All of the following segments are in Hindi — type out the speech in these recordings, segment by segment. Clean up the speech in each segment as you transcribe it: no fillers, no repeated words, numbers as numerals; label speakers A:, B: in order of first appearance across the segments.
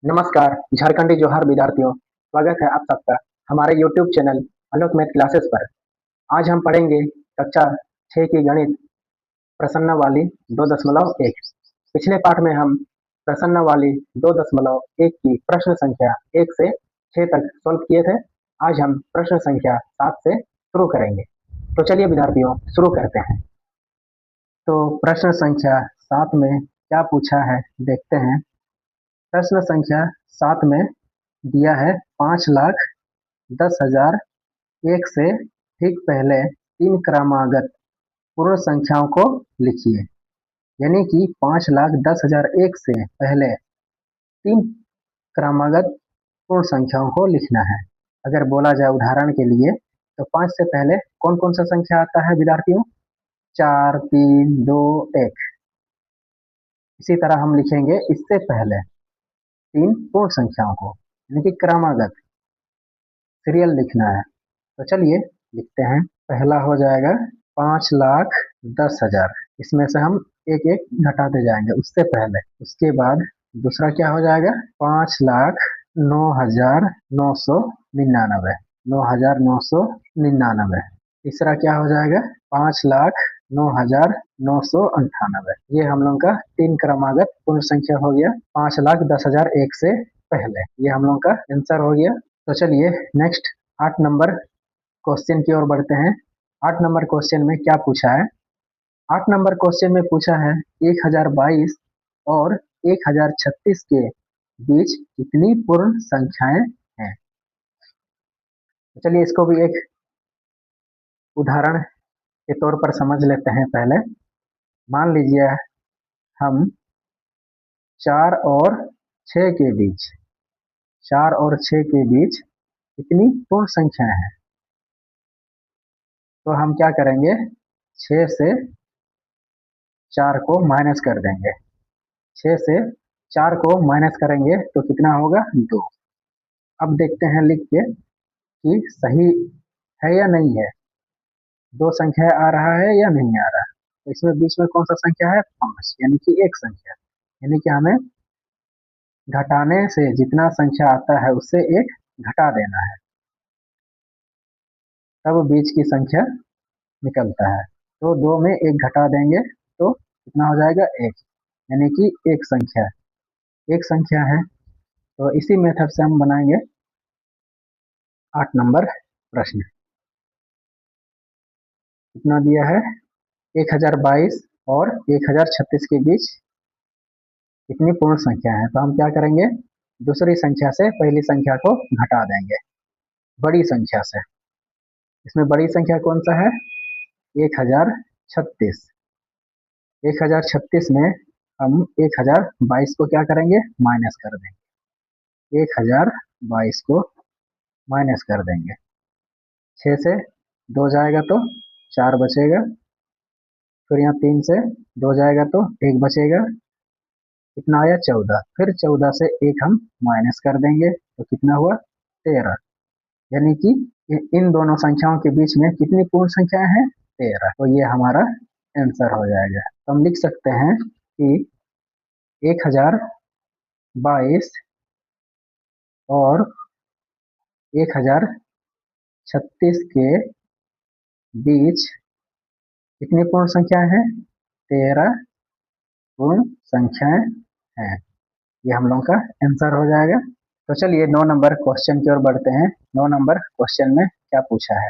A: नमस्कार झारखंडी जोहार विद्यार्थियों, स्वागत है आप सबका हमारे YouTube चैनल आलोक मैथ क्लासेस पर। आज हम पढ़ेंगे कक्षा 6 की गणित प्रश्नावली 2.1। पिछले पाठ में हम प्रश्नावली 2.1 की प्रश्न संख्या 1 से 6 तक सॉल्व किए थे। आज हम प्रश्न संख्या 7 से शुरू करेंगे। तो चलिए विद्यार्थियों शुरू करते हैं। तो प्रश्न संख्या 7 में क्या पूछा है देखते हैं। प्रश्न संख्या 7 में दिया है 5,10,000 एक से ठीक पहले 3 क्रमागत पूर्ण संख्याओं को लिखिए। यानी कि 5,10,000 एक से पहले 3 क्रमागत पूर्ण संख्याओं को लिखना है। अगर बोला जाए उदाहरण के लिए तो 5 से पहले कौन कौन सा संख्या आता है विद्यार्थियों? 4, 3, 2, 1। इसी तरह हम लिखेंगे इससे पहले 3 पूर्ण संख्याओं को, यानी कि क्रमागत सीरियल लिखना है। तो चलिए लिखते हैं। पहला हो जाएगा 5,10,000। इसमें से हम एक एक घटाते जाएंगे उससे पहले। उसके बाद दूसरा क्या हो जाएगा? 5,09,999। 9,999। तीसरा क्या हो जाएगा? 5,09,998। ये हम लोग का 3 क्रमागत पूर्ण संख्या हो गया 5,10,000 एक से पहले। ये हम लोग का आंसर हो गया। तो चलिए नेक्स्ट 8 नंबर क्वेश्चन की ओर बढ़ते हैं। 8 नंबर क्वेश्चन में क्या पूछा है? 8 नंबर क्वेश्चन में पूछा है 1022 और 1036 के बीच कितनी पूर्ण संख्याएं हैं? तो चलिए इसको भी एक उदाहरण के तौर पर समझ लेते हैं। पहले मान लीजिए हम 4 और 6 के बीच 4 और 6 के बीच कितनी पूर्ण संख्याएं हैं? तो हम क्या करेंगे? 6 से 4 को माइनस कर देंगे। 6 से 4 को माइनस करेंगे तो कितना होगा? 2। अब देखते हैं लिख के कि सही है या नहीं है। 2 संख्या आ रहा है या नहीं आ रहा है। तो इसमें बीच में कौन सा संख्या है? 5, यानी कि एक संख्या। यानी कि हमें घटाने से जितना संख्या आता है उससे एक घटा देना है, तब बीच की संख्या निकलता है। तो 2 में एक घटा देंगे तो कितना हो जाएगा? 1, यानी कि एक संख्या है। तो इसी मेथड से हम बनाएंगे 8 नंबर प्रश्न। कितना दिया है? 1022 और 1036 के बीच कितनी पूर्ण संख्या है? तो हम क्या करेंगे? दूसरी संख्या से पहली संख्या को घटा देंगे, बड़ी संख्या से। इसमें बड़ी संख्या कौन सा है? 1036। 1036 में हम 1022 को क्या करेंगे? माइनस कर देंगे। 1022 को माइनस कर देंगे। 6 से 2 जाएगा तो 4 बचेगा। फिर यहाँ 3 से 2 जाएगा तो 1 बचेगा। कितना आया? 14। फिर 14 से 1 हम माइनस कर देंगे तो कितना हुआ? 13। यानी कि इन दोनों संख्याओं के बीच में कितनी पूर्ण संख्याएं हैं? 13। तो ये हमारा आंसर हो जाएगा। तो हम लिख सकते हैं कि 1022 और 1036 के बीच कितनी पूर्ण संख्याएं हैं? 13 पूर्ण संख्याएं हैं। ये हम लोगों का आंसर हो जाएगा। तो चलिए 9 नंबर क्वेश्चन की ओर बढ़ते हैं। 9 नंबर क्वेश्चन में क्या पूछा है?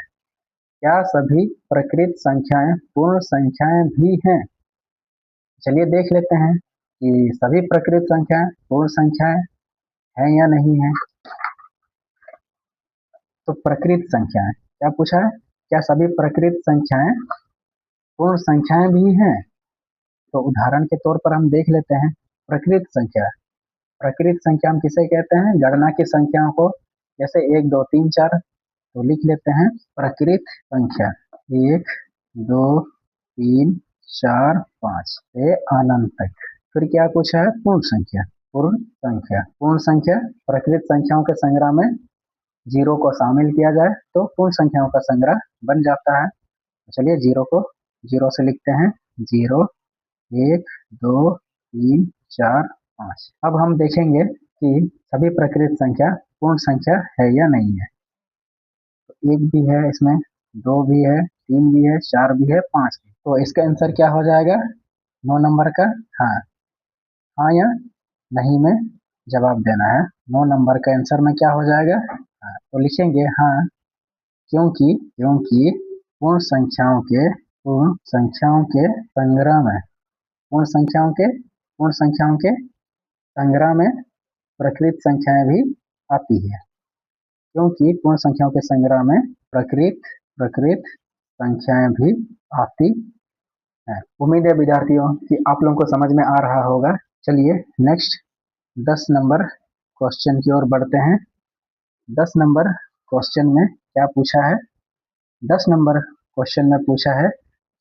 A: क्या सभी प्रकृत संख्याएं पूर्ण संख्याएं भी हैं? चलिए देख लेते हैं कि सभी प्रकृत संख्याएं पूर्ण संख्याएं हैं या नहीं है। तो प्रकृत संख्याएं क्या पूछा है? क्या सभी प्रकृत संख्याएं पूर्ण संख्याएं भी हैं? तो उदाहरण के तौर पर हम देख लेते हैं। प्रकृत संख्या, प्रकृत संख्या हम किसे कहते हैं? गणना की संख्याओं को। जैसे 1, 2, 3, 4। तो लिख लेते हैं प्रकृत संख्या 1, 2, 3, 4, 5 से अनंत तक। फिर क्या पूछा है? पूर्ण संख्या। पूर्ण संख्या, पूर्ण संख्या प्रकृत संख्याओं के संग्रह में 0 को शामिल किया जाए तो पूर्ण संख्याओं का संग्रह बन जाता है। तो चलिए 0 को 0 से लिखते हैं। 0, 1, 2, 3, 4, 5। अब हम देखेंगे कि सभी प्रकृत संख्या पूर्ण संख्या है या नहीं है। तो 1 भी है इसमें, 2 भी है, 3 भी है, 4 भी है, 5 भी। तो इसका आंसर क्या हो जाएगा 9 नंबर का? हाँ, हाँ या नहीं में जवाब देना है। 9 नंबर का आंसर में क्या हो जाएगा? हाँ, तो लिखेंगे हाँ, क्योंकि क्योंकि पूर्ण संख्याओं के संग्रह में पूर्ण संख्याओं के संग्रह में प्रकृत संख्याएं भी आती है। क्योंकि पूर्ण संख्याओं के संग्रह में प्रकृत प्रकृत संख्याएं भी आती है। उम्मीद है विद्यार्थियों कि आप लोगों को समझ में आ रहा होगा। चलिए नेक्स्ट 10 नंबर क्वेश्चन की ओर बढ़ते हैं। 10 नंबर क्वेश्चन में क्या पूछा है? 10 नंबर क्वेश्चन में पूछा है,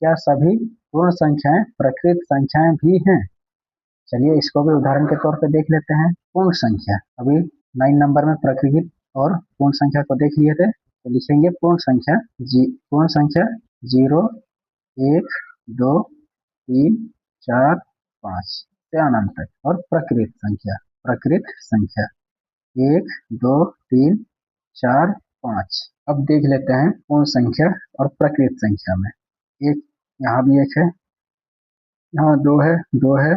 A: क्या सभी पूर्ण संख्याएं प्रकृत संख्याएं भी हैं? चलिए इसको भी उदाहरण के तौर पे देख लेते हैं। पूर्ण संख्या, अभी 9 नंबर में प्रकृत और पूर्ण संख्या को देख लिए थे, तो लिखेंगे पूर्ण संख्या 0, 1, 2, 3, 4, 5 से अनंत तक। और प्रकृत संख्या 1, 2, 3, 4, 5। अब देख लेते हैं पूर्ण संख्या और प्रकृत संख्या में। एक यहाँ भी एक है, यहाँ 2 है, 2 है,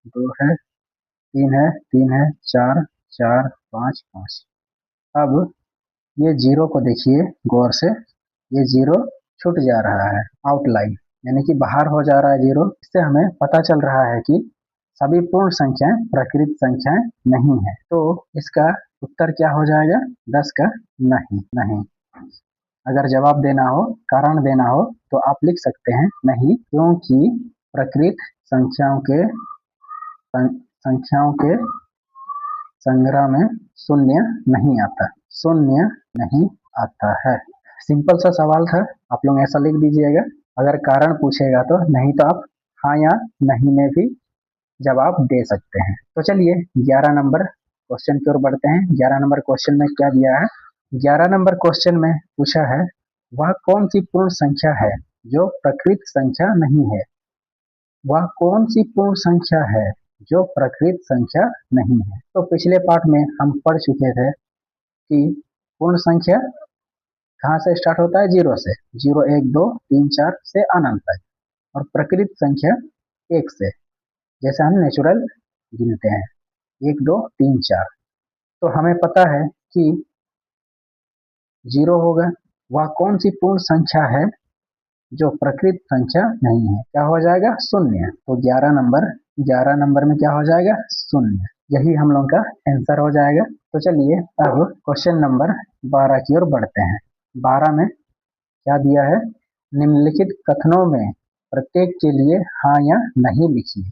A: 2 है, 3 है, 3 है, 4, 4, 5, 5। अब ये 0 को देखिए गौर से, ये 0 छूट जा रहा है, आउटलाइन यानी कि बाहर हो जा रहा है 0। इससे हमें पता चल रहा है कि सभी पूर्ण संख्याएं प्रकृत संख्याएं नहीं है। तो इसका उत्तर क्या हो जाएगा 10 का? नहीं। नहीं, अगर जवाब देना हो, कारण देना हो, तो आप लिख सकते हैं नहीं, क्योंकि प्रकृत संख्याओं के संग्रह में शून्य नहीं आता, शून्य नहीं आता है। सिंपल सा सवाल था, आप लोग ऐसा लिख दीजिएगा। अगर कारण पूछेगा तो नहीं, तो आप हाँ या नहीं में भी जवाब दे सकते हैं। तो चलिए 11 नंबर क्वेश्चन की ओर बढ़ते हैं। 11 नंबर क्वेश्चन में क्या दिया है? 11 नंबर क्वेश्चन में पूछा है, वह कौन सी पूर्ण संख्या है जो प्रकृत संख्या नहीं है? वह कौन सी पूर्ण संख्या है जो प्रकृत संख्या नहीं है? तो पिछले पाठ में हम पढ़ चुके थे कि पूर्ण संख्या कहाँ से स्टार्ट होता है? 0 से। 0, 1, 2, 3, 4 से अनंत तक। और प्रकृत संख्या 1 से, जैसे हम नेचुरल गिनते हैं 1, 2, 3, 4। तो हमें पता है कि 0 होगा। वह कौन सी पूर्ण संख्या है जो प्रकृत संख्या नहीं है? क्या हो जाएगा? शून्य। तो 11 नंबर में क्या हो जाएगा? शून्य। यही हम लोग का आंसर हो जाएगा। तो चलिए अब क्वेश्चन नंबर 12 की ओर बढ़ते हैं। 12 में क्या दिया है? निम्नलिखित कथनों में प्रत्येक के लिए हाँ या नहीं लिखिए।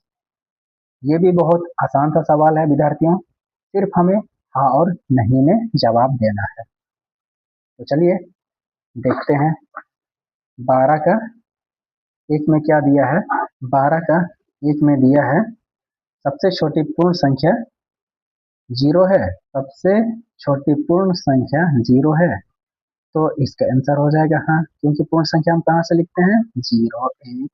A: ये भी बहुत आसान सा सवाल है विद्यार्थियों, सिर्फ हमें हाँ और नहीं में जवाब देना है। तो चलिए देखते हैं 12 का 1 में क्या दिया है। 12 का 1 में दिया है, सबसे छोटी पूर्ण संख्या 0 है। सबसे छोटी पूर्ण संख्या 0 है, तो इसका आंसर हो जाएगा हाँ, क्योंकि पूर्ण संख्या हम कहाँ से लिखते हैं? 0, 1,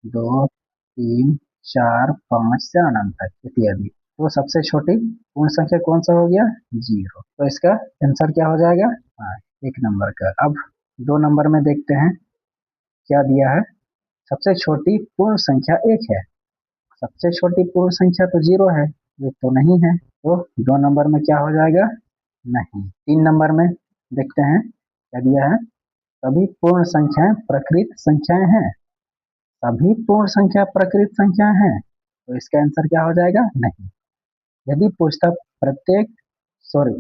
A: 2, 3, 4, 5 से अनंत तक इत्यादि। तो सबसे छोटी पूर्ण संख्या कौन सा हो गया? 0। तो इसका आंसर क्या हो जाएगा? हाँ, 1 नंबर का। अब 2 नंबर में देखते हैं क्या दिया है। सबसे छोटी पूर्ण संख्या 1 है। सबसे छोटी पूर्ण संख्या तो 0 है, ये तो नहीं है। तो 2 नंबर में क्या हो जाएगा? नहीं। 3 नंबर में देखते हैं क्या दिया है। सभी पूर्ण संख्याएं प्रकृत संख्याएं हैं। सभी पूर्ण संख्या प्रकृत संख्या हैं, तो इसका आंसर क्या हो जाएगा? नहीं। यदि पूछता प्रत्येक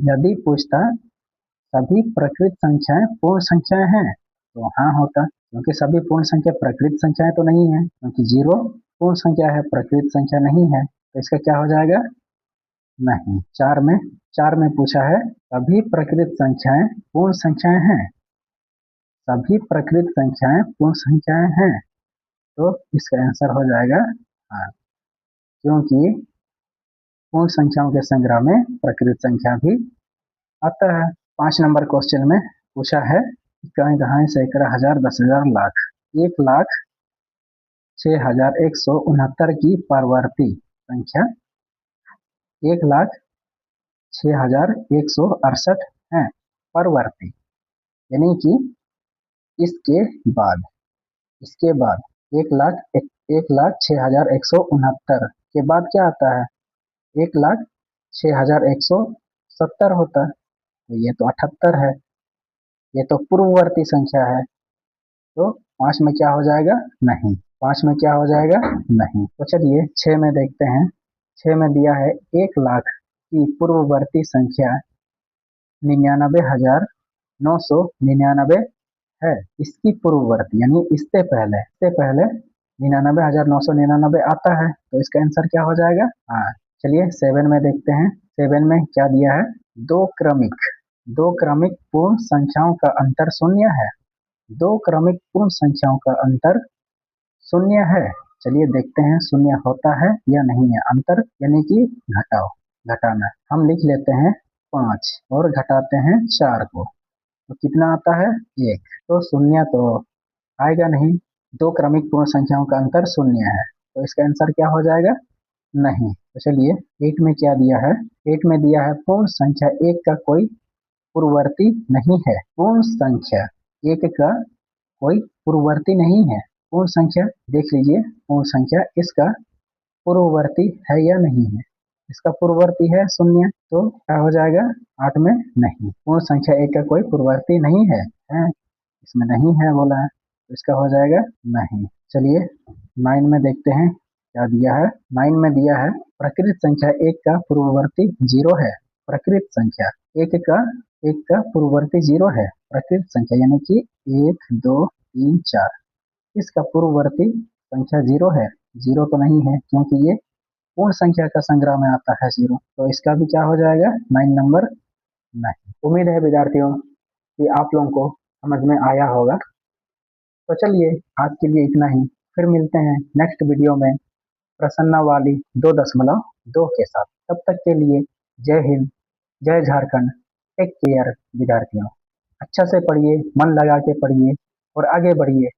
A: यदि पूछता सभी प्रकृत संख्याएं पूर्ण संख्याएं हैं, तो हाँ होता, क्योंकि सभी पूर्ण संख्या प्रकृत संख्याएं तो नहीं है, क्योंकि 0 पूर्ण संख्या है, प्रकृत संख्या नहीं है। तो इसका क्या हो जाएगा? नहीं। 4 में पूछा है, सभी प्रकृत संख्याएं पूर्ण संख्याएं हैं। सभी प्रकृत संख्याएं पूर्ण संख्याएं हैं, तो इसका आंसर हो जाएगा हाँ, क्योंकि पूर्ण संख्याओं के संग्रह में प्रकृत संख्या भी आता है। 5 नंबर क्वेश्चन में पूछा है, इकाई, दहाई, सैकड़ा, हजार, 10,000, लाख। 1,06,169 की परवर्ती संख्या 1,06,168 है परवर्ती, यानी कि इसके बाद एक लाख 6,169 के बाद क्या आता है, 1,06,170 होता है, तो ये तो 78 है, ये तो पूर्ववर्ती संख्या है, तो 5 में क्या हो जाएगा, नहीं, 5 में क्या हो जाएगा, नहीं। तो चलिए 6 में देखते हैं। 6 में दिया है 1 लाख की पूर्ववर्ती संख्या 99,999 है, इसकी पूर्ववर्ती यानी इससे पहले 99,999 आता है, तो इसका आंसर क्या हो जाएगा। हाँ, चलिए 7 में देखते हैं। 7 में क्या दिया है, दो क्रमिक पूर्ण संख्याओं का अंतर शून्य है, दो क्रमिक पूर्ण संख्याओं का अंतर शून्य है। चलिए देखते हैं शून्य होता है या नहीं है, अंतर यानी कि घटाना। हम लिख लेते हैं 5 और घटाते हैं 4 को, तो कितना आता है, 1। तो शून्य तो आएगा नहीं, दो क्रमिक पूर्ण संख्याओं का अंतर शून्य है, तो इसका आंसर क्या हो जाएगा, नहीं। तो चलिए 8 में क्या दिया है, 8 में दिया है पूर्ण संख्या 1 का कोई पूर्ववर्ती नहीं है, पूर्ण संख्या 1 का कोई पूर्ववर्ती नहीं है। पूर्ण संख्या देख लीजिए, पूर्ण संख्या इसका पूर्ववर्ती है या नहीं है, इसका पूर्ववर्ती है शून्य, तो क्या हो जाएगा, 8 में नहीं, पूर्ण संख्या 1 का कोई पूर्ववर्ती नहीं है, इसमें नहीं है बोला है, तो इसका हो जाएगा नहीं। चलिए 9 में देखते हैं क्या दिया है। 9 में दिया है प्रकृत संख्या 1 का पूर्ववर्ती 0 है, प्रकृत संख्या 1 का पूर्ववर्ती 0 है, प्रकृत संख्या यानी कि 1 2 3 4, इसका पूर्ववर्ती संख्या 0 है, 0 तो नहीं है क्योंकि ये पूर्ण संख्या का संग्रह में आता है 0, तो इसका भी क्या हो जाएगा, 9 नंबर नहीं। उम्मीद है विद्यार्थियों कि आप लोगों को समझ में आया होगा। तो चलिए आज के लिए इतना ही, फिर मिलते हैं नेक्स्ट वीडियो में प्रश्नावली 2.2 के साथ। तब तक के लिए जय हिंद, जय झारखंड, टेक केयर विद्यार्थियों। अच्छा से पढ़िए, मन लगा के पढ़िए और आगे बढ़िए।